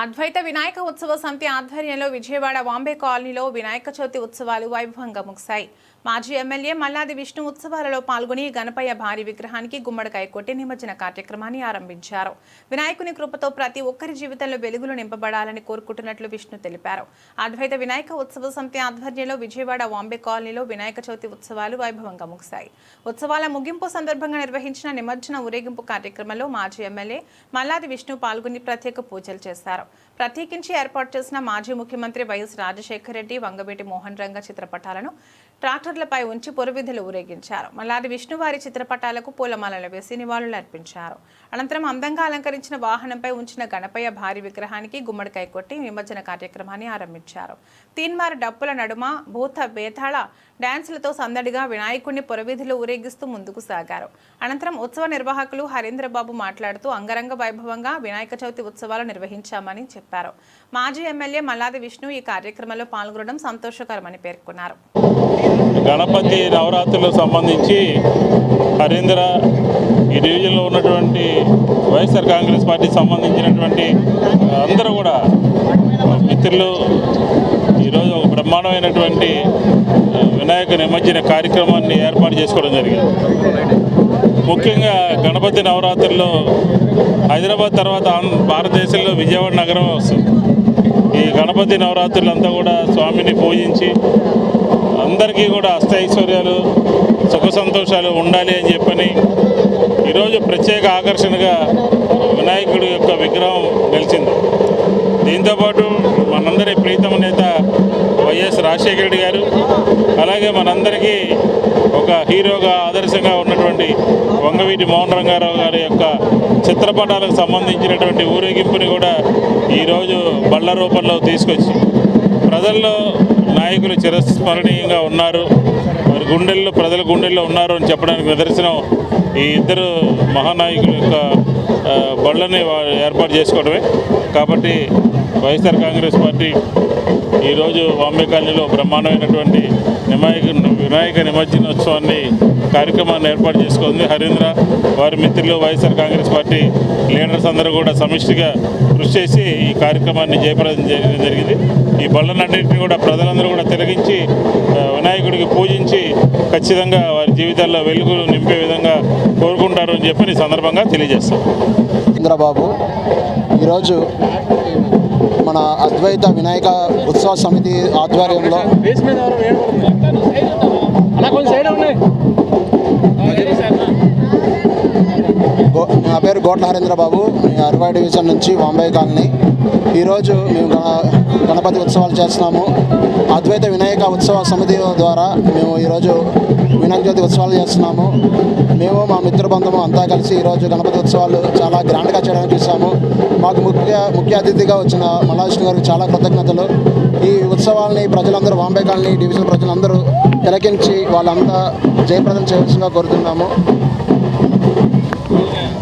అద్వైత వినాయక ఉత్సవ సమితి ఆధ్వర్యంలో విజయవాడ వాంబే కాలనీలో వినాయక చవితి ఉత్సవాలు వైభవంగా ముగిశాయి. మాజీ ఎమ్మెల్యే మల్లాది విష్ణు ఉత్సవాలలో పాల్గొని గణపయ్య భారీ విగ్రహానికి గుమ్మడికాయ కొట్టి నిమజ్జన కార్యక్రమాన్ని ఆరంభించారు. వినాయకుని కృపతో ప్రతి ఒక్కరి జీవితంలో వెలుగులు నింపబడాలని కోరుకుంటున్నట్లు విష్ణు తెలిపారు. అద్వైత వినాయక ఉత్సవ సమితి ఆధ్వర్యంలో విజయవాడ వాంబే కాలనీలో వినాయక చవితి ఉత్సవాలు వైభవంగా ముగిశాయి. ఉత్సవాల ముగింపు సందర్భంగా నిర్వహించిన నిమజ్జన ఊరేగింపు కార్యక్రమంలో మాజీ ఎమ్మెల్యే మల్లాది విష్ణు పాల్గొని ప్రత్యేక పూజలు చేశారు. ప్రత్యేకించి ఏర్పాటు చేసిన మాజీ ముఖ్యమంత్రి వైఎస్ రాజశేఖర రెడ్డి, వంగవీటి మోహన్ రంగ చిత్రపటాలను ట్రాక్టర్లపై ఉంచి పొరువిధులు ఊరేగించారు. మల్లాది విష్ణు వారి చిత్రపటాలకు పూలమాలలు వేసి నివాళులు అర్పించారు. అనంతరం అందంగా అలంకరించిన వాహనంపై ఉంచిన గణపయ్య భారీ విగ్రహానికి గుమ్మడికాయ కొట్టి నిమజ్జన కార్యక్రమాన్ని ఆరంభించారు. తీన్మార్ డప్పుల నడుమ భూత బేతాళ డ్యాన్సులతో సందడిగా వినాయకుడిని పొరవీధిలో ఊరేగిస్తూ ముందుకు సాగారు. అనంతరం ఉత్సవ నిర్వాహకులు హరీంద్రబాబు మాట్లాడుతూ అంగరంగ వైభవంగా వినాయక చవితి ఉత్సవాలు నిర్వహించామని చెప్పారు. మాజీ ఎమ్మెల్యే మల్లాది విష్ణు ఈ కార్యక్రమంలో పాల్గొనడం సంతోషకరమని పేర్కొన్నారు. గణపతి నవరాత్రులకు సంబంధించి హరీంద్ర ఈ డివిజన్లో ఉన్నటువంటి వైఎస్ఆర్ కాంగ్రెస్ పార్టీకి సంబంధించినటువంటి అందరూ కూడా మిత్రులు ఈరోజు ఒక బ్రహ్మాండమైనటువంటి వినాయక నిమజ్జన కార్యక్రమాన్ని ఏర్పాటు చేసుకోవడం జరిగింది. ముఖ్యంగా గణపతి నవరాత్రుల్లో హైదరాబాద్ తర్వాత భారతదేశంలో విజయవాడ నగరం వస్తుంది. ఈ గణపతి నవరాత్రులంతా కూడా స్వామిని పూజించి అందరికీ కూడా అష్టైశ్వర్యాలు సుఖ సంతోషాలు ఉండాలి అని చెప్పని ఈరోజు ప్రత్యేక ఆకర్షణగా వినాయకుడి యొక్క విగ్రహం నిలిచింది. దీంతోపాటు మనందరి ప్రీతమ నేత వైఎస్ రాజశేఖర రెడ్డి గారు, అలాగే మనందరికీ ఒక హీరోగా ఆదర్శంగా ఉన్నటువంటి వంగవీటి మోహన్ రంగారావు గారి యొక్క చిత్రపటాలకు సంబంధించినటువంటి ఊరేగింపుని కూడా ఈరోజు బళ్ళ రూపంలో తీసుకొచ్చి ప్రజల్లో నాయకులు చిరస్మరణీయంగా ఉన్నారు, వారి గుండెల్లో ప్రజల గుండెల్లో ఉన్నారు అని చెప్పడానికి నిదర్శనం ఈ ఇద్దరు మహానాయకుల యొక్క బళ్ళని ఏర్పాటు చేసుకోవడమే. కాబట్టి వైఎస్ఆర్ కాంగ్రెస్ పార్టీ ఈరోజు వాంబే కాలనీలో బ్రహ్మాండమైనటువంటి వినాయక నిమజ్జనోత్సవాన్ని కార్యక్రమాన్ని ఏర్పాటు చేసుకుంది. హరీంద్ర వారి మిత్రులు వైఎస్ఆర్ కాంగ్రెస్ పార్టీ లీడర్స్ అందరూ కూడా సమిష్టిగా కృషి చేసి ఈ కార్యక్రమాన్ని జయప్రదం చేయడం జరిగింది. ఈ బళ్ళన్నింటినీ కూడా ప్రజలందరూ కూడా తిలకించి వినాయకుడికి పూజించి ఖచ్చితంగా వారి జీవితాల్లో వెలుగులు నింపే విధంగా కోరుకుంటారు అని చెప్పి ఈ సందర్భంగా తెలియజేస్తాం. చంద్రబాబు ఈరోజు మన అద్వైత వినాయక ఉత్సవ సమితి ఆధ్వర్యంలో నా పేరు గోట్ల హరీంద్రబాబు, అరవై డివిజన్ నుంచి వాంబే కాలనీ. ఈరోజు మేము గణపతి ఉత్సవాలు చేస్తున్నాము. అద్వైత వినాయక ఉత్సవ సమితి ద్వారా మేము ఈరోజు వినాయక చవితి ఉత్సవాలు చేస్తున్నాము. మేము మా మిత్రబృందము అంతా కలిసి ఈరోజు గణపతి ఉత్సవాలు చాలా గ్రాండ్గా చేయడానికి చూసాము. మాకు ముఖ్య అతిథిగా వచ్చిన మల్లాది గారికి చాలా కృతజ్ఞతలు. ఈ ఉత్సవాల్ని ప్రజలందరూ వాంబే కాలనీ డివిజన్ ప్రజలందరూ తిలకించి వాళ్ళంతా జయప్రదం చేయవలసిందిగా కోరుతున్నాము.